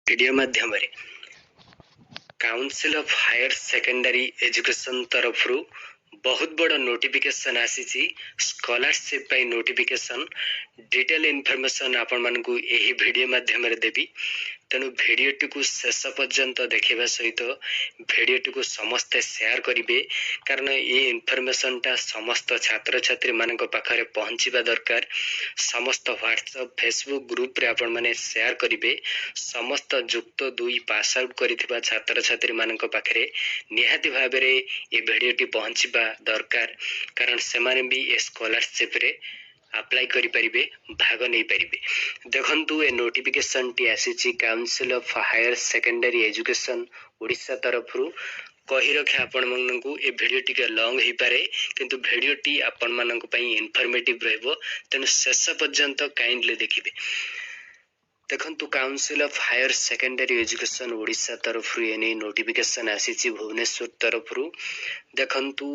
Video माध्यम council of higher secondary education तरफ बहुत बड़ नोटिफिकेशन आसी स्कॉलरशिप पाई नोटिफिकेशन डिटेल इनफॉरमेशन आपण मानकु एही वीडियो माध्यम देवी तेणु भिडटी को शेष पर्यंत देखा सहित भिडटी को समस्ते शेयर करेंगे कारण ये इनफॉरमेशन टा समस्त छात्र छात्री मान पाखे पहुँचवा दरकार समस्त व्हाट्सएप फेसबुक ग्रुप रे आपण माने शेयर करेंगे समस्त जुक्त 2 पास आउट करिथिबा छात्र छात्री मान पाखे निहाती भाव में ये भिडटी पहुँचवा दरकार कारण से भी ए स्कॉलरशिप रे अप्लाई करि परिबे भाग नहीं पारिबे। देखंतु ए नोटिफिकेशन टी आसी council of higher secondary education Odisha तरफ कही रखे आपण मानकु ए वीडियो टी लॉन्ग ही पारे किंतु वीडियो टी आपण मानक पई इन्फॉर्मेटिव रहबो तेनु शेष पर्यंत काइंडली देखिबे। देखंतु council of higher secondary education Odisha तरफ एने नोटिफिकेशन आसी भुवनेश्वर तरफ देखंतु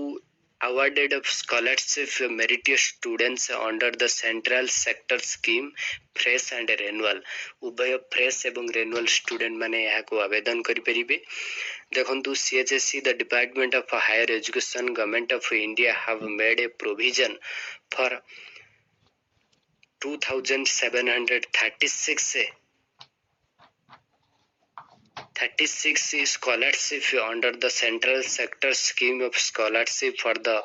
awarded of scholarship meritorious students under the central sector scheme fresh and renewal उभय फ्रेश एवं रेनुअल स्टूडेंट माने यहाँ को आवेदन करि परिबे। देखंतु CHSE the department of higher education government of India have made a provision for 2636 scholarship under the central sector scheme of scholarship for the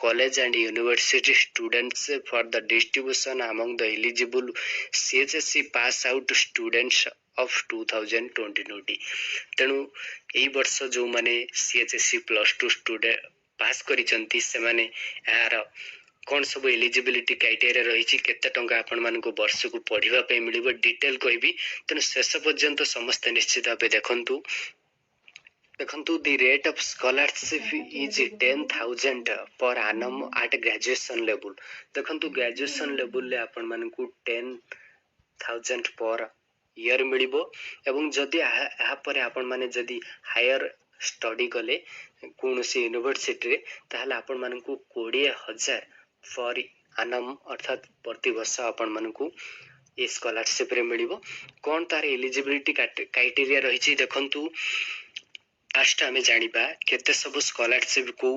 college and university students for the distribution among the eligible CHSE pass out students of 2020 तेणु यही वर्ष जो माने CHSE +2 student पास करिसंती से माने यार कौन सब एलिजिबिलिटी क्राइटेरिया रही केते टंका आपण मानको वर्ष को पढ़िबा पे मिलिबो डिटेल कहबी तेनु शेष पर्यंत समस्त निश्चित भाबे देखंतु the rate of scholarship is 10,000 पर annum at ग्रेजुएशन लेवल। देखंतु ग्रेजुएशन लेवल ले आपण मानको 10,000 पर ईयर मिलिबो एवं जदी आ पर आपण माने जदी हायर स्टडी कले कोनोसी यूनिवर्सिटी रे ताहले आपण मानको 20,000 फॉर annum अर्थात प्रति वर्ष आपण मानकु ए स्कॉलरशिप रे मिलिबो। कोन तार एलिजिबिलिटी क्राइटेरिया रही देखंतु फास्ट आमे जानिबा केते सब स्कॉलरशिप को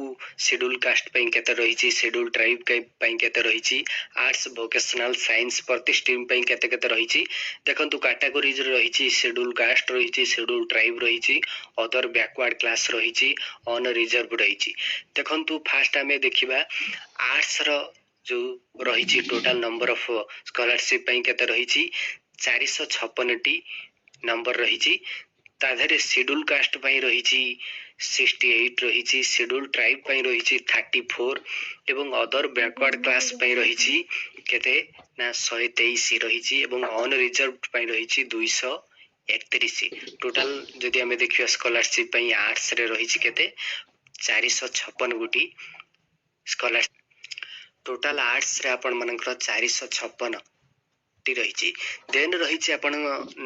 शेड्यूल कास्ट पई केते रही शेड्यूल ट्राइब पई केते रही आर्ट्स वोकेशनल साइंस प्रति स्ट्रीम पई केते केते रही देखंतु कैटेगरीज रही शेड्यूल कास्ट रही शेड्यूल ट्राइब रही अदर बैकवर्ड क्लास रही अन रिजर्व रही। देखंतु फास्ट आमे देखिबा आर्ट्स रो जो रही टोटल नंबर ऑफ स्कॉलरशिप पई केते रही 456 टी नंबर रही ताधरे शेड्यूल कास्ट पई रही 68 रही शेड्यूल ट्राइब पई रही 34 एवं अदर बैकवर्ड क्लास पई रही केते ना 123 रही एवं अन रिजर्व पई रही 231 टोटल जदि हमें देखियो स्कॉलरशिप पई आर्ट्स रे रही केते 456 गोटी स्कॉलरशिप टोटल आर्ट्स रे आपण मानकर 456 रही देन रही आपण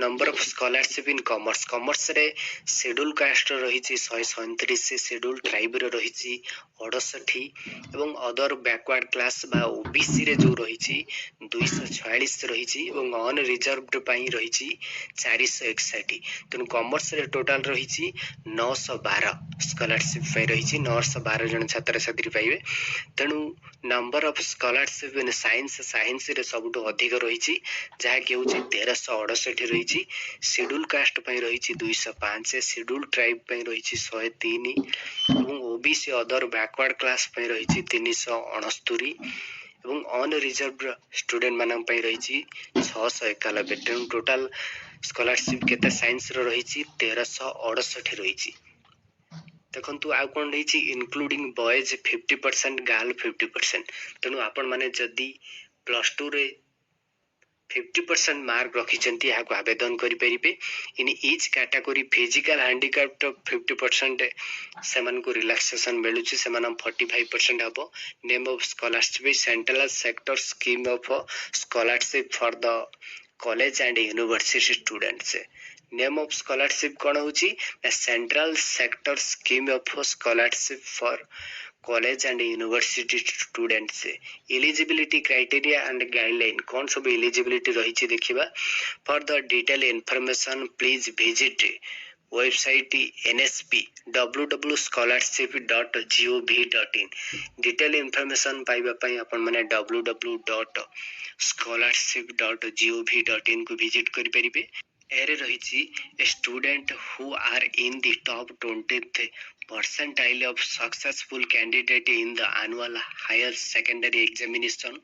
number of scholarship in commerce commerce रे शेड्यूल कास्ट रही 137 शेड्यूल ट्राइब रे रही 68 एवं अदर बैकवर्ड क्लास बा ओबीसी रे जो रही 246 रही एवं अन रिजर्व्ड पई रही 461 तेनु कॉमर्स रे टोटल रही 912 स्कॉलरशिप पई रही 912 जन छात्र छात्री पाइबे। तेनु number of scholarship in science रे सबुठ अधिक रही जहाँ कि हूँ 1368 रही शेड्यूल कास्ट पई रही 205 शेड्यूल ट्राइब पई रही 103 एवं ओबीसी अदर बैकवर्ड क्लास पई रही 369 एवं अन रिजर्व स्टूडेंट मानन पई रही 691 तेणु टोटल स्कॉलरशिप केते साइंस रो रही 1368 रही। देखंतु आ कोन रही इंक्लूडिंग बॉयज 50% गर्ल 50% तेणु आपण माने जदी +2 रे 50% मार्क रखिचंती यहाँ को आवेदन करि परिबे। In each category physical handicapped 50% सेमन को रिलैक्सेशन मिलुची सेमन 45% हबो। Name of scholarship central sector scheme of scholarship for the college and university students. Name of scholarship कोन होची central sector scheme of scholarship for college and university students eligibility criteria and guideline कौन सब eligibility रही देखिबा for the detail information please visit website nsp www.scholarship.gov.in detail information पाइबा पई अपन माने www.scholarship.gov.in को विजिट करि परिबे एरे रही ए student who are in the top 20th percentile of successful candidate in the annual higher secondary examination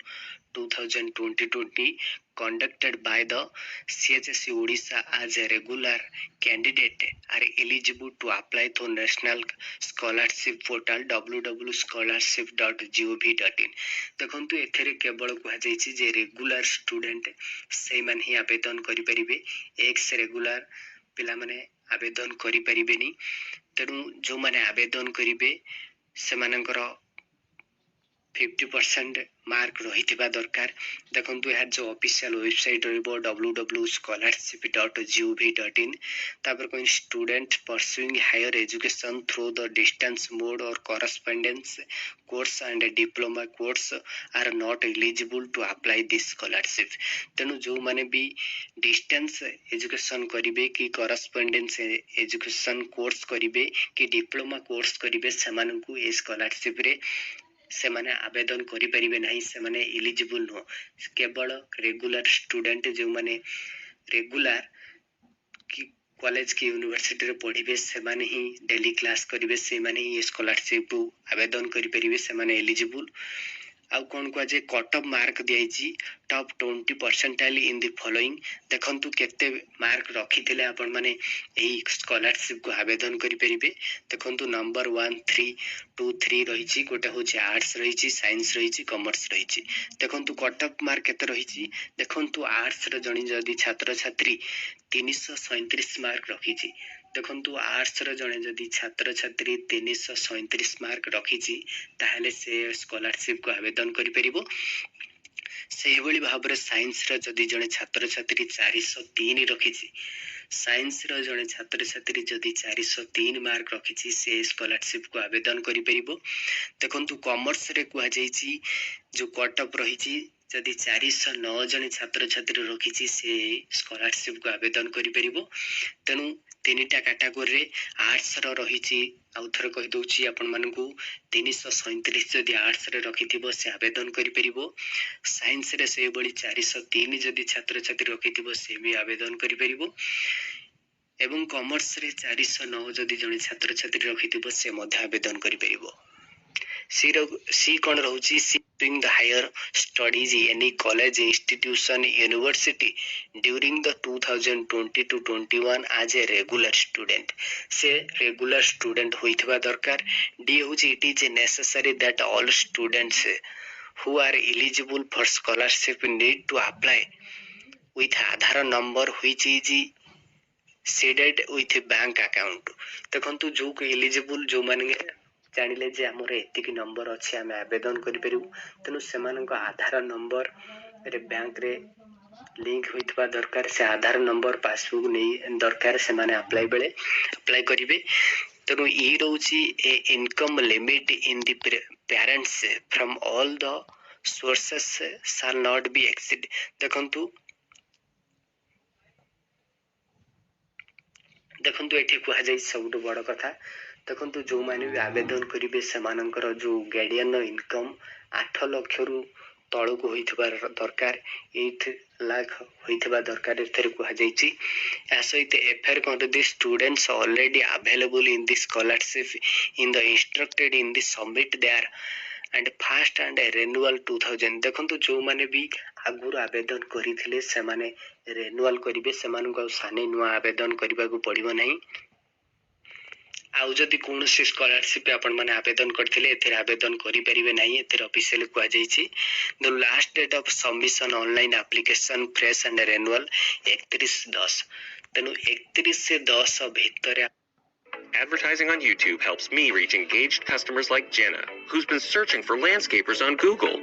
2020 conducted by the CHSE Odisha as a regular candidate are eligible to apply to national scholarship portal www.scholarship.gov.in देखंतु एथेरे केवल कहा जायछि जे regular student से मान ही आवेदन करि परिबे x regular पिला माने आवेदन करि परिबेनी तेणु जो माने आवेदन करिवे से मानकर 50% मार्क रही दरकार देखंतु यार जो ऑफिशियल वेबसाइट रहबो www.scholarship.gov.in तापर कोई student pursuing higher education through the distance mode or correspondence course and diploma course are not eligible to apply this scholarship तेणु जो माने भी डिस्टेंस एजुकेशन करिवे कि कॉरेस्पोंडेंस एजुकेशन कोर्स करिवे कि डिप्लोमा कोर्स करिवे सेमानकु ए स्कॉलरशिप रे से माने आवेदन करि परिबे नहीं से माने एलिजिबल नो केवल रेगुलर स्टूडेंट जो माने रेगुलर की कॉलेज की यूनिवर्सिटी रे पढ़िबे से माने ही डेली क्लास करिवे से माने ही स्कॉलरशिप को आवेदन करि परिबे से माने एलिजिबल आउ कौन कह जे कट ऑफ मार्क दियाइछि top 20 percentile in the following देखंतु केते मार्क रखिथिले आपण माने एही स्कॉलरशिप को आवेदन करि परिबे देखंतु नंबर 1 3 2 3 रहिछि गोटे होछि आर्ट्स रहिछि साइंस रहिछि कॉमर्स रहिछि देखंतु कट ऑफ मार्क केते रहिछि देखंतु आर्ट्स रे जणी जदी छात्र छात्री 337 मार्क रखिछि देखंतु आर्ट्स रे जणे जदी छात्र छात्री 337 मार्क रखिछि ताहले से स्कॉलरशिप को आवेदन करि परिबो से भली भाबरे साइंस रे जदी जणे छात्र छात्री 403 रखिछि साइंस रो जणे छात्र छात्री जदी 403 मार्क रखिछि से स्कॉलरशिप को आवेदन करि परिबो देखंतु कॉमर्स रे कुआ जाईछि जो कट ऑफ रहिछि जदी 409 जने छात्र छात्री रखिछि से स्कॉलरशिप को आवेदन करि परिबो तेनु तीनटा कैटेगरी रे आर्ट्स रो रहिछि आउथर कहि दोछि आपण मानकु 337 जदी आर्ट्स रे रखिथिबो से आवेदन करि परिबो साइंस रे से बळी 403 जदी छात्र छात्री रखिथिबो से भी आवेदन करि परिबो एवं कॉमर्स रे 409 जदी जने छात्र छात्री रखिथिबो से मध्य आवेदन करि परिबो सी कौन रहुछि सी doing the higher studies in any college institution university during the 2020 to 21 as a regular student से regular student होइथबा दरकार डी होछि it is necessary that all students who are eligible for scholarship need to apply with Aadhaar number which is seeded with bank account देखंतु जो eligible जो माने जानिले जे हमर एतिकी number अछि हम आवेदन करि परिबु तनु सेमानक आधार नंबर रे बैंक रे लिंक होइतबा दरकार से आधार नंबर पासबुक नै दरकार से माने अप्लाई करिवे तनु ई रहउची a income limit in the parents from all the sources shall not be exceed देखंतु एठी कुहा जाई सबटु बड़ कथा देखंतु जो माने भी आवेदन करिवे सेमानकर जो गार्डियन इनकम 8 लाख रु तळको होइथबा दरकार 8 लाख होइथबा दरकार एथरे कुहा जाईची असहित एफआर कोन the students already available in this scholarship in the instructed in the submit their and fast and renewal 2000 देखंतु जो माने भी आगुर आवेदन करिथिले से माने रिन्यूअल करिवे सेमानको साने नुआ आवेदन करबाको पड़िबो नाही आउ जदि कोनोसी स्कॉलरशिप आपण माने आवेदन करथिले एथरे आवेदन करि परिबे नाही एथरे ऑफिशियली कुआ जाईछि the last date of submission online application fresh and renewal 31/10 तनु 31 से 10 भीतर Advertising on YouTube helps me reach engaged customers like Jenna, who's been searching for landscapers on Google.